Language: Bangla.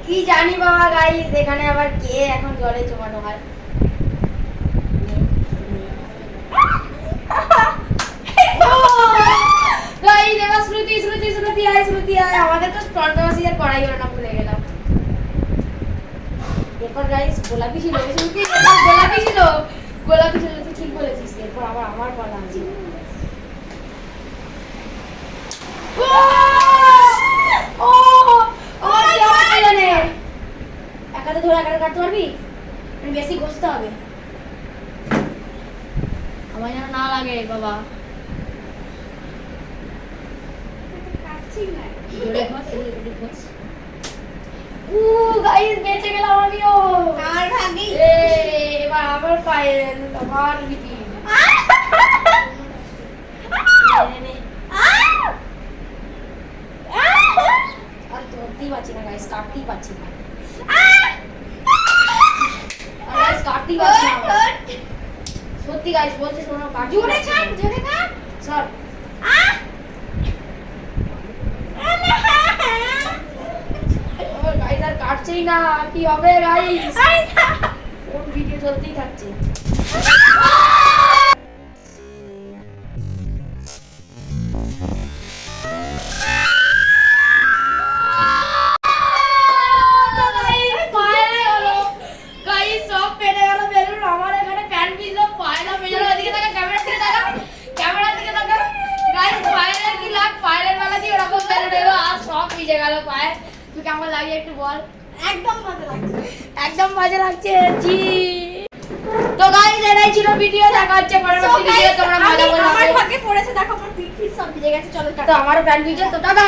কি জানি বাবা গাইস, এখানে আবার কে এখন জলে জমানো হয়। গাইস এবার শ্রুতি শ্রুতি শ্রুতি আয় শ্রুতি আয়, আমাদের তো স্পন্সরশিপ করাই হলো না, ভুলে গেলাম। এরপর গাইস গোলাপি ছিল, শ্রুতি গোলাপি ছিল, গোলাপি ছিল, তুই ঠিক বলেছিস। এরপর আবার আমার বলা আছে। ও ও জানে একাতে ধরে একাতে কাটতে পারবি, বেশি ঘষতে হবে, আমার যেন না লাগে বাবা। গাইস বেঁচে গেলাম আমিও। আমার ভাগি এবার আবার পায়ে আবার লিপি। আর ধরতেই পারছি না গাইস, কাটতেই পারছি না গাইস, কাটতেই পারছি না সত্যি গাইস, বলছি শোনো, কাট জোরে কাট, জোরে কাট। সর। গাইস আর কাটছেই না, কি হবে গাইস? কোন ভিডিও চলতেই থাকছে। কেমন লাগে একটু বল। একদম মজা লাগছে, একদম মজা লাগছে জি। তো গাইস এটাই ছিল ভিডিও, দেখা হচ্ছে পরবর্তী ভিডিও। তোমরা মজা করে আমার ভাগে পড়েছে, দেখো আমার পিঠ সব ভিজে গেছে। চলো তো আমারও প্যান্ট ভিজে, তো টাটা।